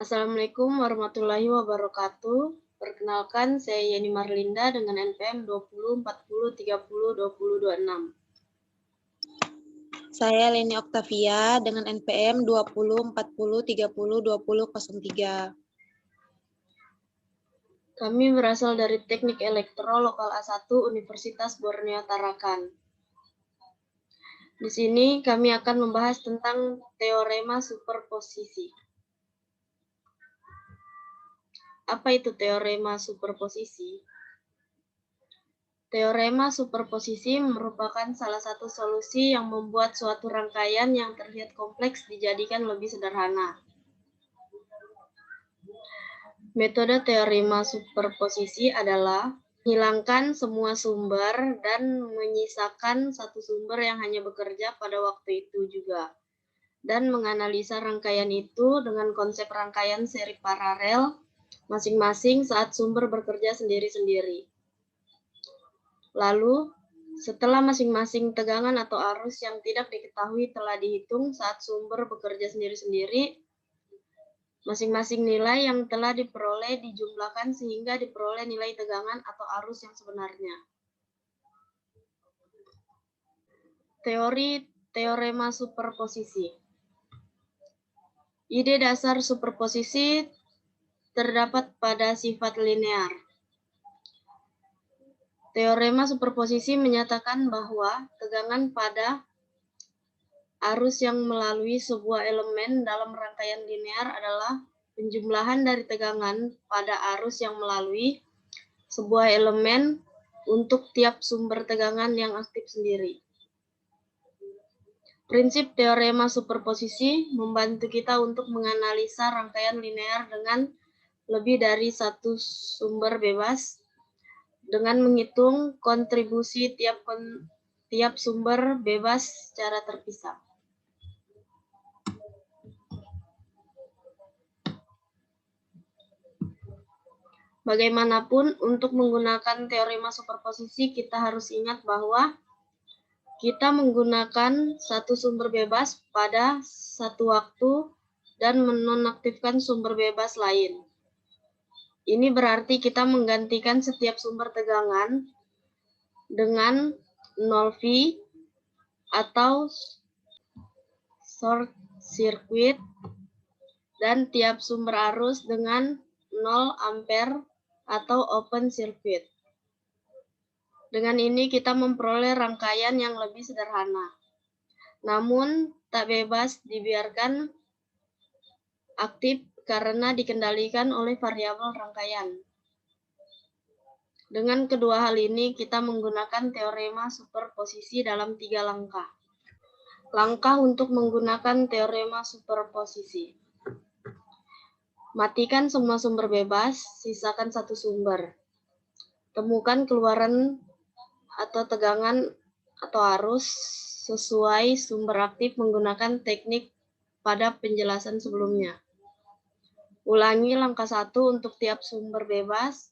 Assalamualaikum warahmatullahi wabarakatuh. Perkenalkan, saya Yeni Marlinda dengan NPM 2040302026. Saya Leni Oktavia dengan NPM 2040302003. Kami berasal dari Teknik Elektro Lokal A1 Universitas Borneo Tarakan. Di sini kami akan membahas tentang teorema superposisi. Apa itu teorema superposisi? Teorema superposisi merupakan salah satu solusi yang membuat suatu rangkaian yang terlihat kompleks dijadikan lebih sederhana. Metode teorema superposisi adalah menghilangkan semua sumber dan menyisakan satu sumber yang hanya bekerja pada waktu itu juga, dan menganalisa rangkaian itu dengan konsep rangkaian seri paralel masing-masing saat sumber bekerja sendiri-sendiri. Lalu, setelah masing-masing tegangan atau arus yang tidak diketahui telah dihitung saat sumber bekerja sendiri-sendiri, masing-masing nilai yang telah diperoleh dijumlahkan sehingga diperoleh nilai tegangan atau arus yang sebenarnya. Teori teorema superposisi. Ide dasar superposisi terdapat pada sifat linear. Teorema superposisi menyatakan bahwa tegangan pada arus yang melalui sebuah elemen dalam rangkaian linear adalah penjumlahan dari tegangan pada arus yang melalui sebuah elemen untuk tiap sumber tegangan yang aktif sendiri. Prinsip teorema superposisi membantu kita untuk menganalisa rangkaian linear dengan lebih dari satu sumber bebas dengan menghitung kontribusi tiap sumber bebas secara terpisah. Bagaimanapun, untuk menggunakan teorema superposisi, kita harus ingat bahwa kita menggunakan satu sumber bebas pada satu waktu dan menonaktifkan sumber bebas lain. Ini berarti kita menggantikan setiap sumber tegangan dengan 0V atau short circuit dan tiap sumber arus dengan 0 ampere atau open circuit. Dengan ini kita memperoleh rangkaian yang lebih sederhana. Namun, tak bebas dibiarkan aktif karena dikendalikan oleh variabel rangkaian. Dengan kedua hal ini, kita menggunakan teorema superposisi dalam 3 langkah. Langkah untuk menggunakan teorema superposisi. Matikan semua sumber bebas, sisakan satu sumber. Temukan keluaran atau tegangan atau arus sesuai sumber aktif menggunakan teknik pada penjelasan sebelumnya. Ulangi langkah 1 untuk tiap sumber bebas.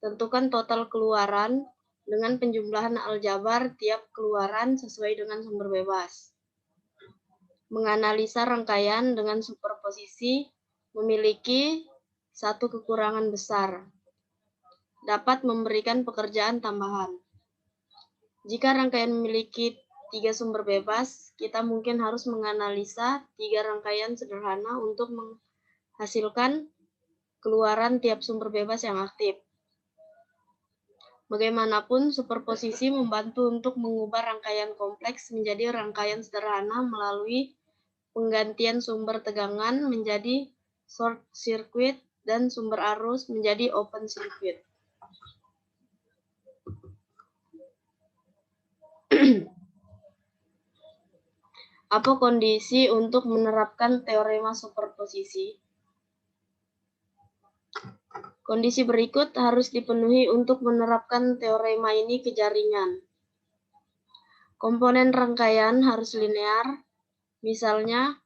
Tentukan total keluaran dengan penjumlahan aljabar tiap keluaran sesuai dengan sumber bebas. Menganalisa rangkaian dengan superposisi memiliki satu kekurangan besar, dapat memberikan pekerjaan tambahan. Jika rangkaian memiliki 3 sumber bebas, kita mungkin harus menganalisa 3 rangkaian sederhana untuk menghasilkan keluaran tiap sumber bebas yang aktif. Bagaimanapun, superposisi membantu untuk mengubah rangkaian kompleks menjadi rangkaian sederhana melalui penggantian sumber tegangan menjadi short circuit dan sumber arus menjadi open circuit. Apa kondisi untuk menerapkan teorema superposisi? Kondisi berikut harus dipenuhi untuk menerapkan teorema ini ke jaringan. Komponen rangkaian harus linear, misalnya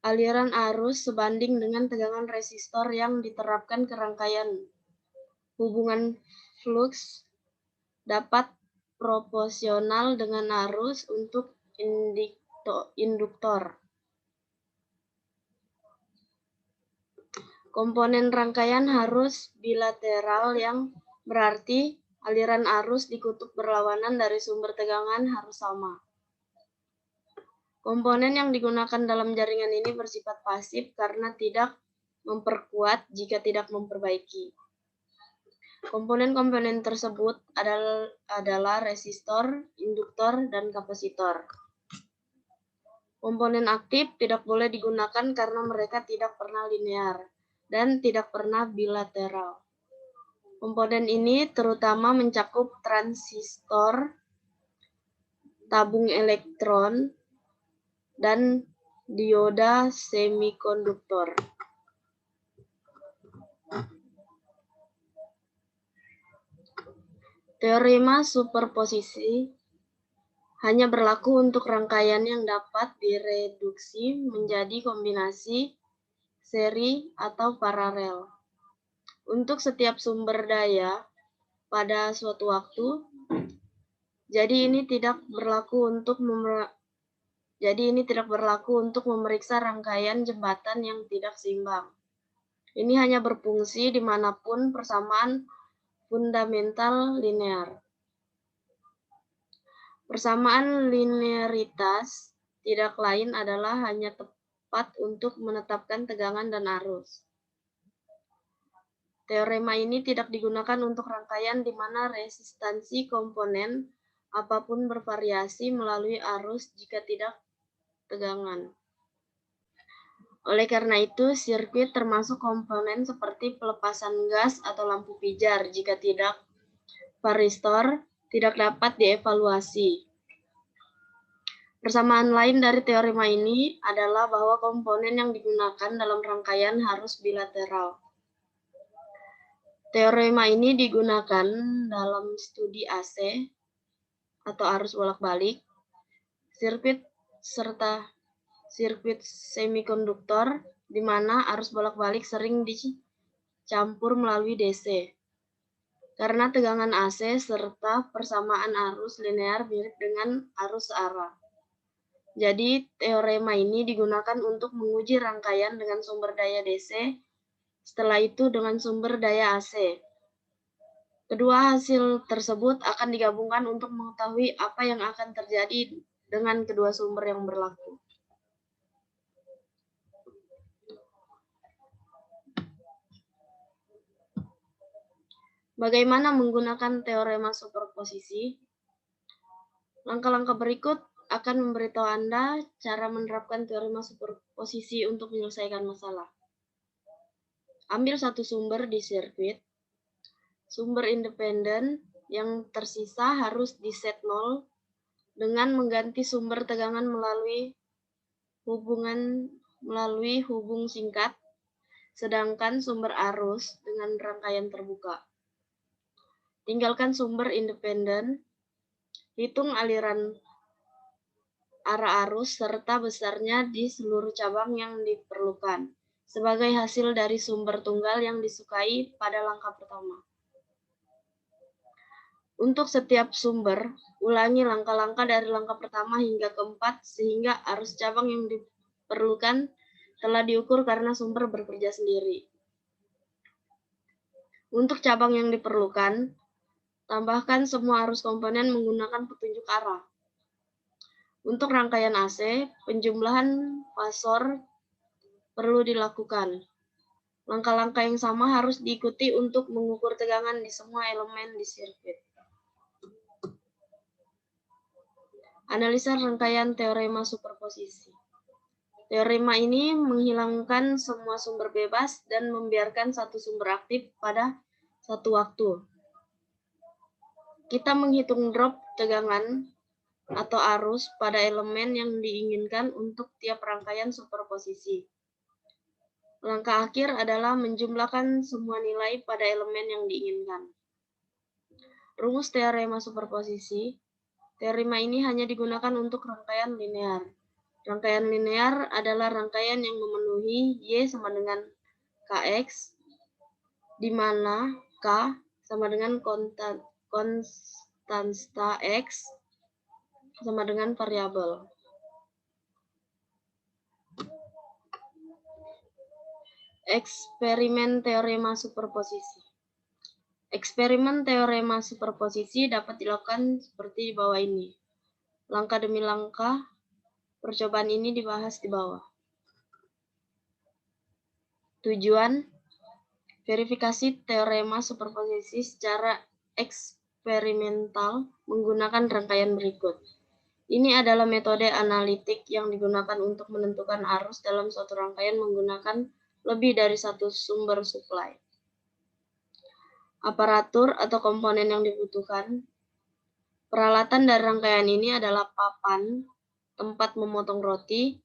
aliran arus sebanding dengan tegangan resistor yang diterapkan ke rangkaian. Hubungan flux dapat proporsional dengan arus untuk induktor. Komponen rangkaian harus bilateral yang berarti aliran arus di kutub berlawanan dari sumber tegangan harus sama. Komponen yang digunakan dalam jaringan ini bersifat pasif karena tidak memperkuat jika tidak memperbaiki. Komponen-komponen tersebut adalah resistor, induktor, dan kapasitor. Komponen aktif tidak boleh digunakan karena mereka tidak pernah linear dan tidak pernah bilateral. Komponen ini terutama mencakup transistor, tabung elektron, dan dioda semikonduktor. Teorema superposisi hanya berlaku untuk rangkaian yang dapat direduksi menjadi kombinasi, seri, atau paralel. Untuk setiap sumber daya pada suatu waktu, jadi ini tidak berlaku untuk memeriksa rangkaian jembatan yang tidak seimbang. Ini hanya berfungsi dimanapun persamaan fundamental linear. Persamaan linearitas tidak lain adalah hanya tepat untuk menetapkan tegangan dan arus. Teorema ini tidak digunakan untuk rangkaian di mana resistansi komponen apapun bervariasi melalui arus jika tidak tegangan. Oleh karena itu, sirkuit termasuk komponen seperti pelepasan gas atau lampu pijar jika tidak varistor tidak dapat dievaluasi. Persamaan lain dari teorema ini adalah bahwa komponen yang digunakan dalam rangkaian harus bilateral. Teorema ini digunakan dalam studi AC atau arus bolak-balik, sirkuit serta sirkuit semikonduktor di mana arus bolak-balik sering dicampur melalui DC. Karena tegangan AC serta persamaan arus linear mirip dengan arus searah. Jadi, teorema ini digunakan untuk menguji rangkaian dengan sumber daya DC, setelah itu dengan sumber daya AC. Kedua hasil tersebut akan digabungkan untuk mengetahui apa yang akan terjadi dengan kedua sumber yang berlaku. Bagaimana menggunakan teorema superposisi? Langkah-langkah berikut akan memberitahu Anda cara menerapkan teorema superposisi untuk menyelesaikan masalah. Ambil satu sumber di sirkuit. Sumber independen yang tersisa harus diset 0 dengan mengganti sumber tegangan melalui hubung singkat, sedangkan sumber arus dengan rangkaian terbuka. Tinggalkan sumber independen, hitung aliran arah arus serta besarnya di seluruh cabang yang diperlukan sebagai hasil dari sumber tunggal yang disukai pada langkah pertama. Untuk setiap sumber, ulangi langkah-langkah dari langkah pertama hingga keempat sehingga arus cabang yang diperlukan telah diukur karena sumber bekerja sendiri. Untuk cabang yang diperlukan, tambahkan semua arus komponen menggunakan petunjuk arah. Untuk rangkaian AC, penjumlahan fasor perlu dilakukan. Langkah-langkah yang sama harus diikuti untuk mengukur tegangan di semua elemen di sirkuit. Analisa rangkaian teorema superposisi. Teorema ini menghilangkan semua sumber bebas dan membiarkan satu sumber aktif pada satu waktu. Kita menghitung drop tegangan atau arus pada elemen yang diinginkan untuk tiap rangkaian superposisi. Langkah akhir adalah menjumlahkan semua nilai pada elemen yang diinginkan. Rumus teorema superposisi. Teorema ini hanya digunakan untuk rangkaian linear. Rangkaian linear adalah rangkaian yang memenuhi Y sama dengan Kx, di mana K sama dengan konstanta X sama dengan variabel. Eksperimen teorema superposisi. Eksperimen teorema superposisi dapat dilakukan seperti di bawah ini. Langkah demi langkah, percobaan ini dibahas di bawah. Tujuan, verifikasi teorema superposisi secara eksperimental menggunakan rangkaian berikut. Ini adalah metode analitik yang digunakan untuk menentukan arus dalam suatu rangkaian menggunakan lebih dari satu sumber suplai. Aparatur atau komponen yang dibutuhkan. Peralatan dari rangkaian ini adalah papan, tempat memotong roti,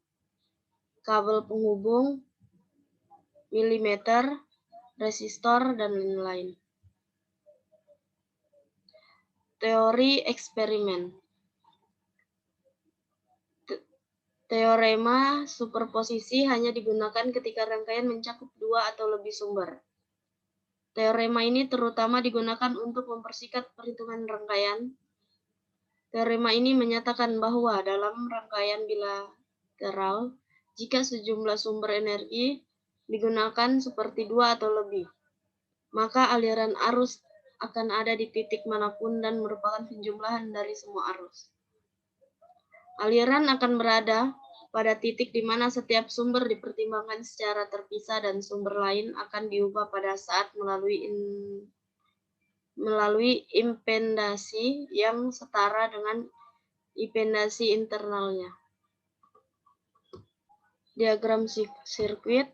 kabel penghubung, milimeter, resistor, dan lain-lain. Teori eksperimen. Teorema superposisi hanya digunakan ketika rangkaian mencakup dua atau lebih sumber. Teorema ini terutama digunakan untuk mempersingkat perhitungan rangkaian. Teorema ini menyatakan bahwa dalam rangkaian bilateral, jika sejumlah sumber energi digunakan seperti dua atau lebih, maka aliran arus akan ada di titik manapun dan merupakan penjumlahan dari semua arus. Aliran akan berada pada titik di mana setiap sumber dipertimbangkan secara terpisah dan sumber lain akan diubah pada saat melalui impedasi yang setara dengan impedasi internalnya. Diagram sirkuit,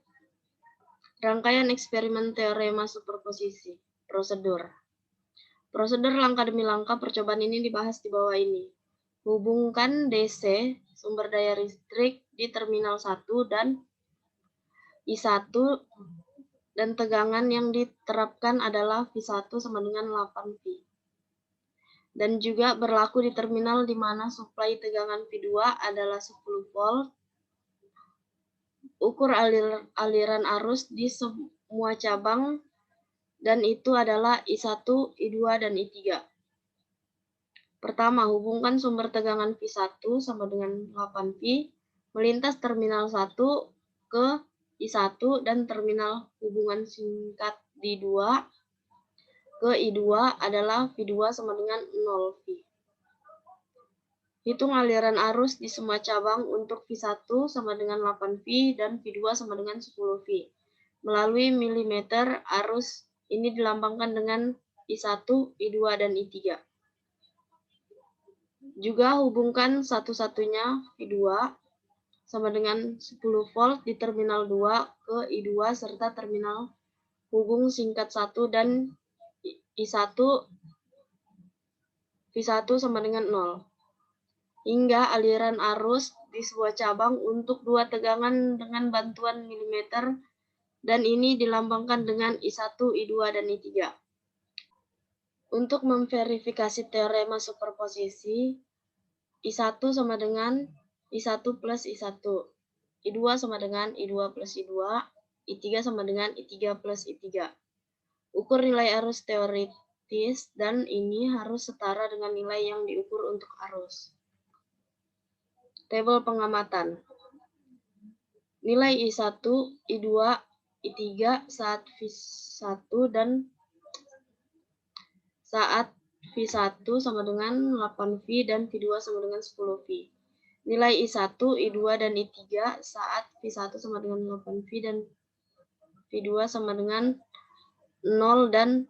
rangkaian eksperimen teorema superposisi, prosedur. Prosedur langkah demi langkah percobaan ini dibahas di bawah ini. Hubungkan DC, sumber daya listrik, di terminal 1 dan I1 dan tegangan yang diterapkan adalah V1 sama dengan 8V. Dan juga berlaku di terminal di mana suplai tegangan V2 adalah 10 volt. Ukur aliran arus di semua cabang dan itu adalah I1, I2, dan I3. Pertama, hubungkan sumber tegangan V1 sama dengan 8V melintas terminal 1 ke I1 dan terminal hubungan singkat D2 ke I2 adalah V2 sama dengan 0V. Hitung aliran arus di semua cabang untuk V1 sama dengan 8V dan V2 sama dengan 10V. Melalui milimeter, arus ini dilambangkan dengan I1, I2, dan I3. Juga hubungkan satu-satunya V2 sama dengan 10 volt di terminal 2 ke I2 serta terminal hubung singkat 1 dan I1 V1 sama dengan 0. Hingga aliran arus di sebuah cabang untuk dua tegangan dengan bantuan milimeter dan ini dilambangkan dengan I1, I2, dan I3. Untuk memverifikasi teorema superposisi, I1 sama dengan I1 plus I1, I2 sama dengan I2 plus I2, I3 sama dengan I3 plus I3. Ukur nilai arus teoritis dan ini harus setara dengan nilai yang diukur untuk arus. Tabel pengamatan. Nilai I1, I2, I3 saat V1 dan saat V1 sama dengan 8V dan V2 sama dengan 10V. Nilai I1, I2, dan I3 saat V1 sama dengan 8V dan V2 sama dengan 0 dan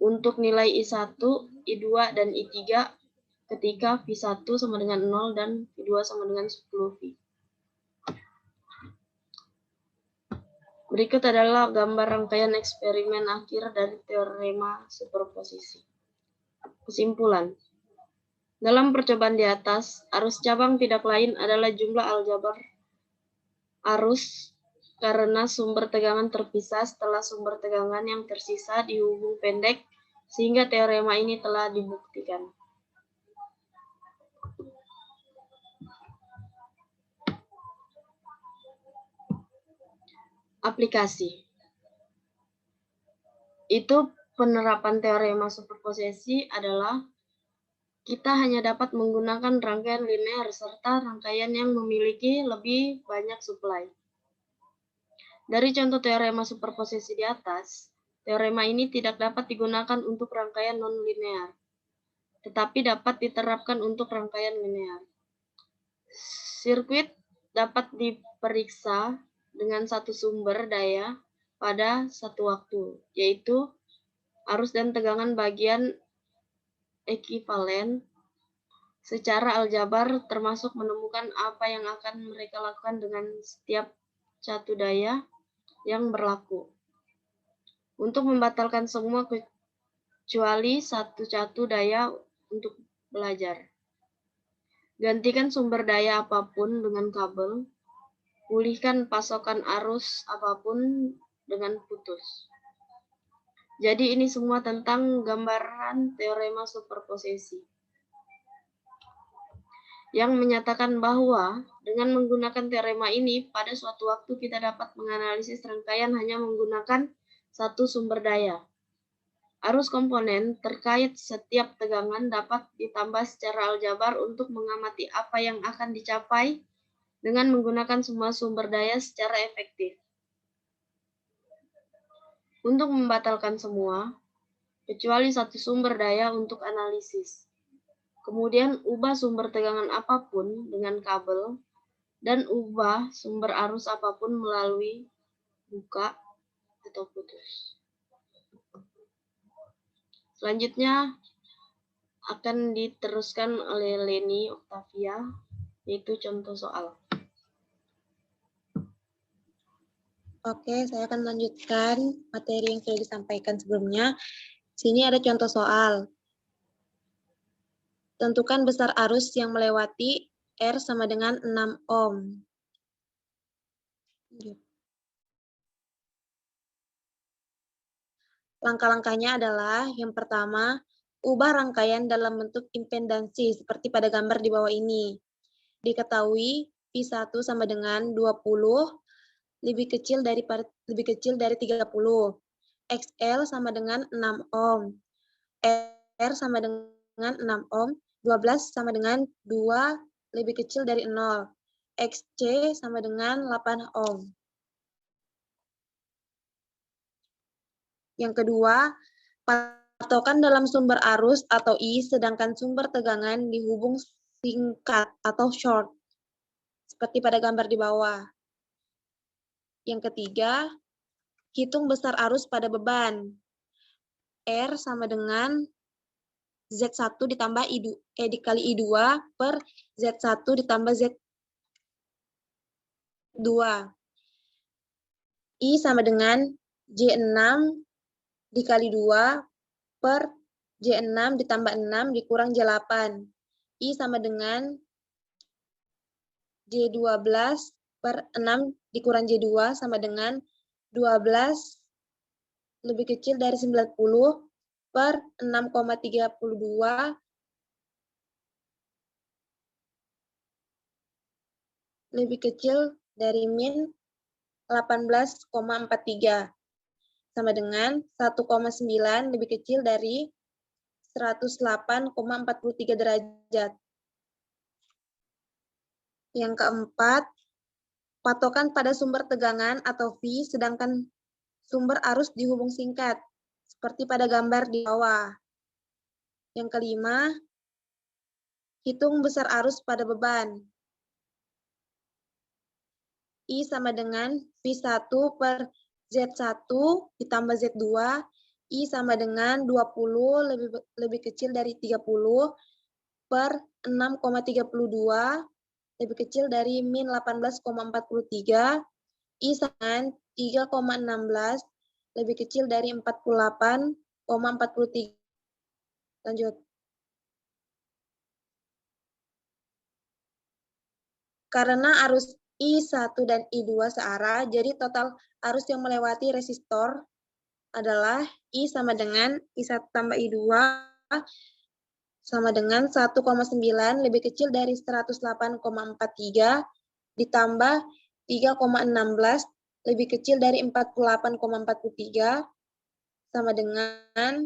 untuk nilai I1, I2, dan I3 ketika V1 sama dengan 0 dan V2 sama dengan 10V. Berikut adalah gambar rangkaian eksperimen akhir dari teorema superposisi. Kesimpulan. Dalam percobaan di atas, arus cabang tidak lain adalah jumlah aljabar arus karena sumber tegangan terpisah setelah sumber tegangan yang tersisa dihubung pendek, sehingga teorema ini telah dibuktikan. Aplikasi. Itu penerapan teorema superposisi adalah kita hanya dapat menggunakan rangkaian linear serta rangkaian yang memiliki lebih banyak suplai. Dari contoh teorema superposisi di atas, teorema ini tidak dapat digunakan untuk rangkaian non-linear, tetapi dapat diterapkan untuk rangkaian linear. Sirkuit dapat diperiksa dengan satu sumber daya pada satu waktu, yaitu arus dan tegangan bagian ekivalen. Secara aljabar, termasuk menemukan apa yang akan mereka lakukan dengan setiap catu daya yang berlaku. Untuk membatalkan semua kecuali satu catu daya untuk belajar. Gantikan sumber daya apapun dengan kabel. Pulihkan pasokan arus apapun dengan putus. Jadi ini semua tentang gambaran teorema superposisi yang menyatakan bahwa dengan menggunakan teorema ini, pada suatu waktu kita dapat menganalisis rangkaian hanya menggunakan satu sumber daya. Arus komponen terkait setiap tegangan dapat ditambah secara aljabar untuk mengamati apa yang akan dicapai dengan menggunakan semua sumber daya secara efektif. Untuk membatalkan semua, kecuali satu sumber daya untuk analisis. Kemudian ubah sumber tegangan apapun dengan kabel, dan ubah sumber arus apapun melalui buka atau putus. Selanjutnya akan diteruskan oleh Leni Octavia, yaitu contoh soal. Oke, saya akan lanjutkan materi yang sudah disampaikan sebelumnya. Sini ada contoh soal. Tentukan besar arus yang melewati R sama dengan 6 ohm. Langkah-langkahnya adalah yang pertama, ubah rangkaian dalam bentuk impedansi seperti pada gambar di bawah ini. Diketahui P1 sama dengan 20 lebih kecil dari 30. XL sama dengan 6 ohm. R sama dengan 6 ohm. 12 sama dengan 2 lebih kecil dari 0. XC sama dengan 8 ohm. Yang kedua, patokan dalam sumber arus atau I, sedangkan sumber tegangan dihubung singkat atau short, seperti pada gambar di bawah. Yang ketiga, hitung besar arus pada beban. R sama dengan Z1 ditambah dikali I2 per Z1 ditambah Z2. I sama dengan J6 dikali 2 per J6 ditambah 6 dikurang J8. I sama dengan J12 per 6 dikurang J2 sama dengan 12 lebih kecil dari 90 per 6,32 lebih kecil dari min 18,43 sama dengan 1,9 lebih kecil dari 108,43 derajat. Yang keempat, patokan pada sumber tegangan atau V, sedangkan sumber arus dihubung singkat, seperti pada gambar di bawah. Yang kelima, hitung besar arus pada beban. I sama dengan V1 per Z1 ditambah Z2, I sama dengan 20 lebih kecil dari 30 per 6,32 lebih kecil dari min 18,43, I sama 3,16 lebih kecil dari 48,43. Lanjut. Karena arus I1 dan I2 searah, jadi total arus yang melewati resistor adalah I sama dengan I1 tambah I2 sama dengan 1,9 lebih kecil dari 108,43 ditambah 3,16 lebih kecil dari 48,43 sama dengan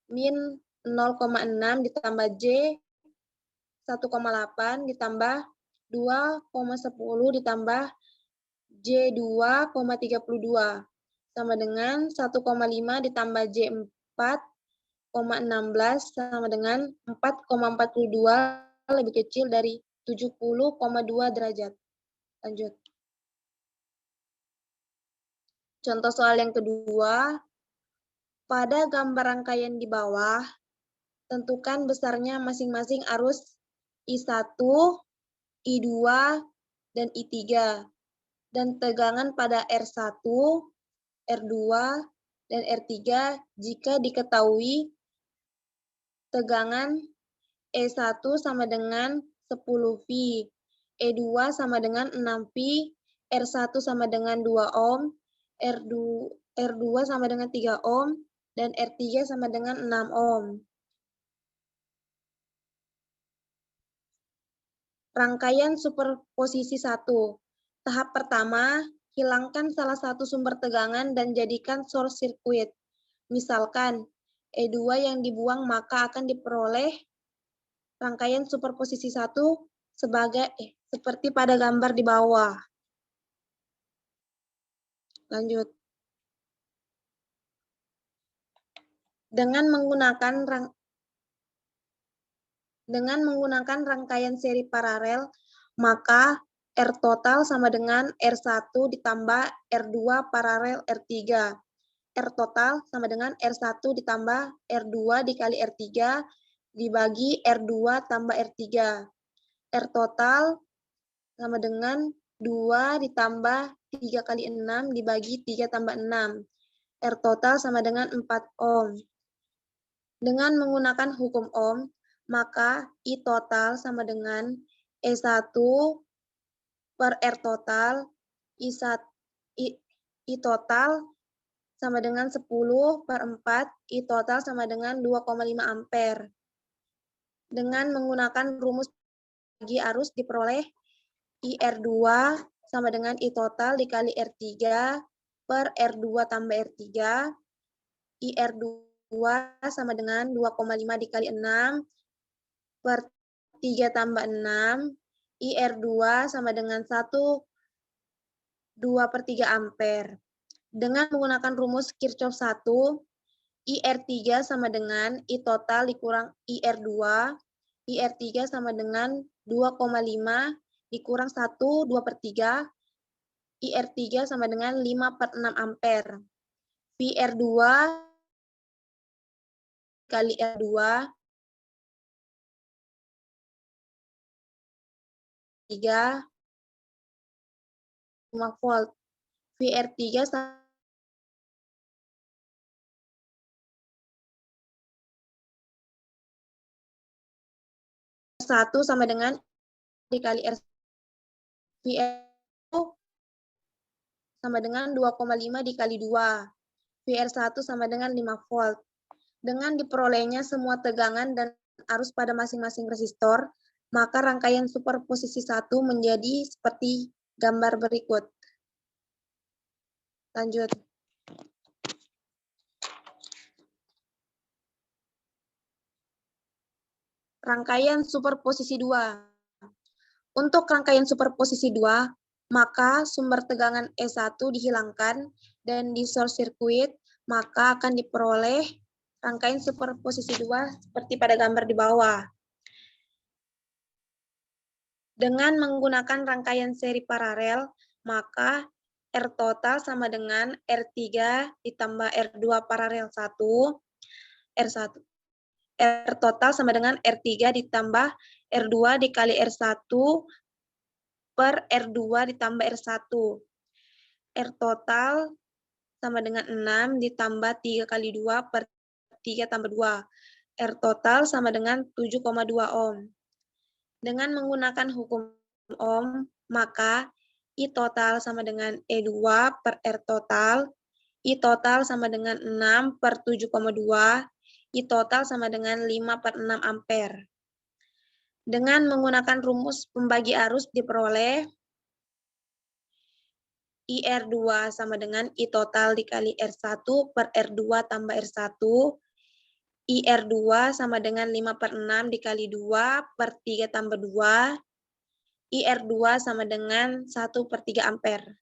min 0,6 ditambah J 1,8 ditambah 2,10 ditambah J2,32 sama dengan 1,5 ditambah J4,16 sama dengan 4,42 lebih kecil dari 70,2 derajat. Lanjut. Contoh soal yang kedua, pada gambar rangkaian di bawah, tentukan besarnya masing-masing arus I1, I2, dan I3, dan tegangan pada R1, R2, dan R3 jika diketahui tegangan E1 sama dengan 10 V, E2 sama dengan 6 V, R1 sama dengan 2 ohm, R2 sama dengan 3 ohm, dan R3 sama dengan 6 ohm. Rangkaian superposisi 1. Tahap pertama, hilangkan salah satu sumber tegangan dan jadikan short circuit. Misalkan, E2 yang dibuang maka akan diperoleh rangkaian superposisi 1 seperti pada gambar di bawah. Lanjut. Dengan menggunakan rangkaian seri paralel, maka R total sama dengan R1 ditambah R2 paralel R3. R total sama dengan R1 ditambah R2 dikali R3 dibagi R2 tambah R3. R total sama dengan 2 ditambah 3 kali 6 dibagi 3 tambah 6. R total sama dengan 4 ohm. Dengan menggunakan hukum ohm, maka I total sama dengan E1 per R total, I total sama dengan 10 per 4, I total sama dengan 2,5 ampere. Dengan menggunakan rumus bagi arus diperoleh IR2 sama dengan I total dikali R3 per R2 tambah R3, IR2 sama dengan 2,5 dikali 6 per 3 tambah 6, IR2 sama dengan 2 per 3 ampere. Dengan menggunakan rumus Kirchhoff 1, IR3 sama dengan I total dikurang IR2, IR3 sama dengan 2,5 dikurang 1, 2 per 3, IR3 sama dengan 5 per 6 ampere. VR2 kali R2 3 5 volt. VR3 satu sama dengan dikali R. VR sama dengan 2,5 dikali 2. VR1 sama dengan 5 volt. Dengan diperolehnya semua tegangan dan arus pada masing-masing resistor, maka rangkaian superposisi 1 menjadi seperti gambar berikut. Lanjut. Rangkaian superposisi 2. Untuk rangkaian superposisi 2, maka sumber tegangan E1 dihilangkan dan di short circuit, maka akan diperoleh rangkaian superposisi 2 seperti pada gambar di bawah. Dengan menggunakan rangkaian seri paralel, maka R total sama dengan R3 ditambah R2 paralel 1, R1. R total sama dengan R3 ditambah R2 dikali R1 per R2 ditambah R1. R total sama dengan 6 ditambah 3 kali 2 per 3 tambah 2. R total sama dengan 7,2 ohm. Dengan menggunakan hukum ohm, maka I total sama dengan E2 per R total, I total sama dengan 6 per 7,2, I total sama dengan 5 per 6 ampere. Dengan menggunakan rumus pembagi arus diperoleh IR2 sama dengan I total dikali R1 per R2 tambah R1, IR2 sama dengan 5 per 6 dikali 2 per 3 tambah 2, IR2 sama dengan 1 per 3 ampere.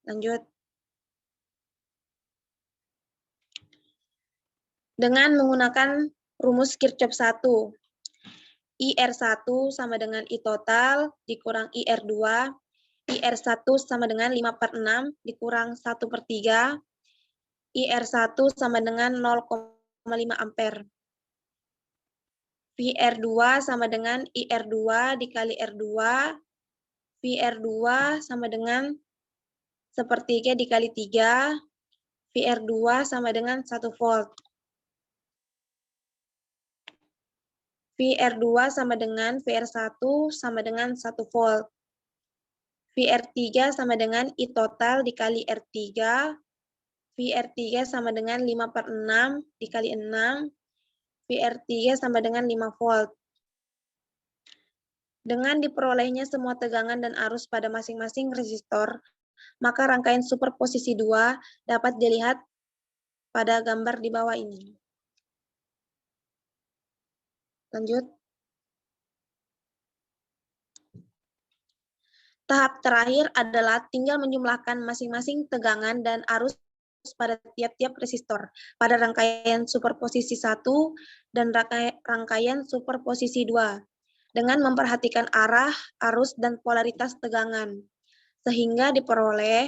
Lanjut. Dengan menggunakan rumus Kirchhoff 1. IR1 sama dengan I total dikurang IR2. IR1 sama dengan 5/6 dikurang 1/3. IR1 sama dengan 0,5 ampere. VR2 sama dengan IR2 dikali R2. VR2 sama dengan 1/3 dikali 3. VR2 sama dengan 1 volt. VR2 sama dengan VR1 sama dengan 1 volt. VR3 sama dengan I total dikali R3. VR3 sama dengan 5/6 dikali 6. VR3 sama dengan 5 volt. Dengan diperolehnya semua tegangan dan arus pada masing-masing resistor, maka rangkaian superposisi 2 dapat dilihat pada gambar di bawah ini. Lanjut. Tahap terakhir adalah tinggal menjumlahkan masing-masing tegangan dan arus pada tiap-tiap resistor pada rangkaian superposisi 1 dan rangkaian superposisi 2 dengan memperhatikan arah, arus, dan polaritas tegangan. Sehingga diperoleh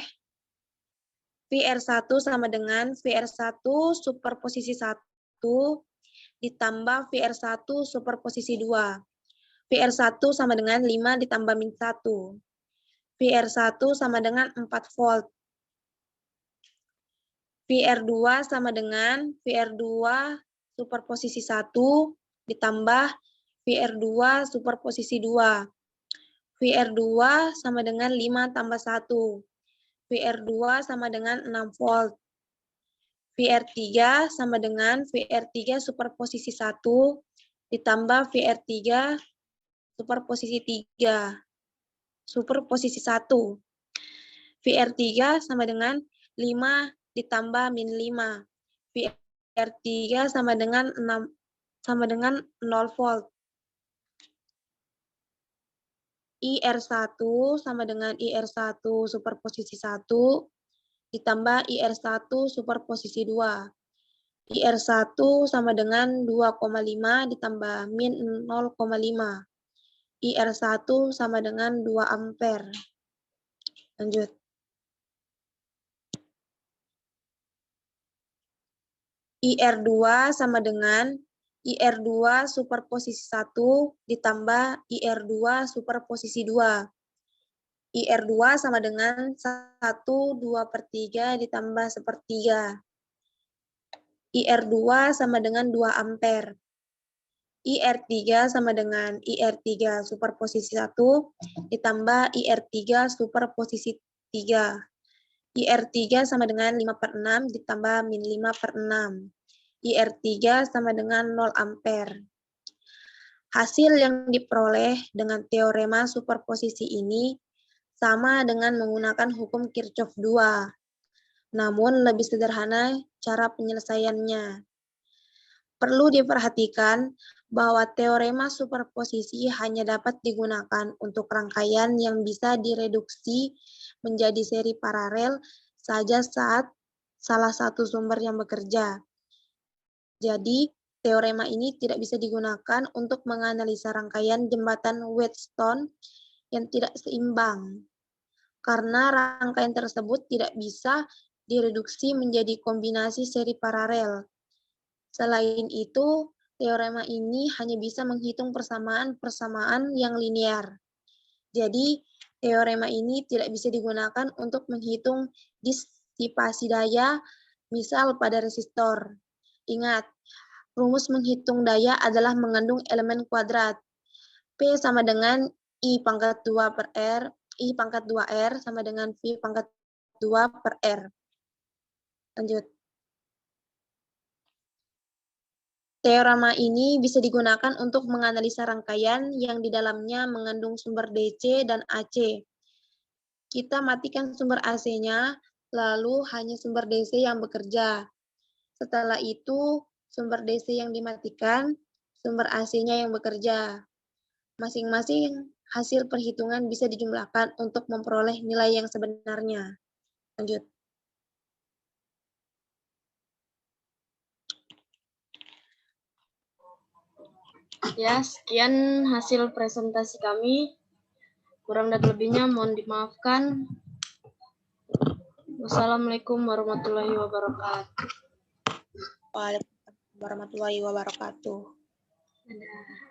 VR1 sama dengan VR1 superposisi 1 ditambah VR1 superposisi 2. VR1 sama dengan 5 ditambah min 1. VR1 sama dengan 4 volt. VR2 sama dengan VR2 superposisi 1 ditambah VR2 superposisi 2. VR2 sama dengan 5 tambah 1. VR2 sama dengan 6 volt. VR3 sama dengan VR3 superposisi 1 ditambah VR3 superposisi 3. Superposisi 1. VR3 sama dengan 5 ditambah min 5. VR3 sama dengan 6 sama dengan 0 volt. IR1 sama dengan IR1 superposisi 1 ditambah IR1 superposisi 2. IR1 sama dengan 2,5 ditambah min 0,5. IR1 sama dengan 2 ampere. Lanjut. IR2 sama dengan IR2 superposisi 1 ditambah IR2 superposisi 2. IR2 sama dengan 1/2/3 ditambah 1/3. IR2 sama dengan 2 ampere. IR3 sama dengan IR3 superposisi 1 ditambah IR3 superposisi 3. IR3 sama dengan 5/6 ditambah min 5/6. IR3 sama dengan 0 ampere. Hasil yang diperoleh dengan teorema superposisi ini sama dengan menggunakan hukum Kirchhoff 2. Namun lebih sederhana cara penyelesaiannya. Perlu diperhatikan bahwa teorema superposisi hanya dapat digunakan untuk rangkaian yang bisa direduksi menjadi seri paralel saja saat salah satu sumber yang bekerja. Jadi, teorema ini tidak bisa digunakan untuk menganalisa rangkaian jembatan Wheatstone yang tidak seimbang, karena rangkaian tersebut tidak bisa direduksi menjadi kombinasi seri paralel. Selain itu, teorema ini hanya bisa menghitung persamaan-persamaan yang linear. Jadi, teorema ini tidak bisa digunakan untuk menghitung disipasi daya, misal pada resistor. Ingat, rumus menghitung daya adalah mengandung elemen kuadrat. P sama dengan I pangkat 2 per R, I pangkat 2R sama dengan V pangkat 2 per R. Lanjut. Teorema ini bisa digunakan untuk menganalisa rangkaian yang di dalamnya mengandung sumber DC dan AC. Kita matikan sumber AC-nya, lalu hanya sumber DC yang bekerja. Setelah itu, sumber DC yang dimatikan, sumber AC-nya yang bekerja. Masing-masing hasil perhitungan bisa dijumlahkan untuk memperoleh nilai yang sebenarnya. Lanjut. Ya, sekian hasil presentasi kami. Kurang dan lebihnya mohon dimaafkan. Wassalamualaikum warahmatullahi wabarakatuh. Waalaikumsalam warahmatullahi wabarakatuh. Dadah.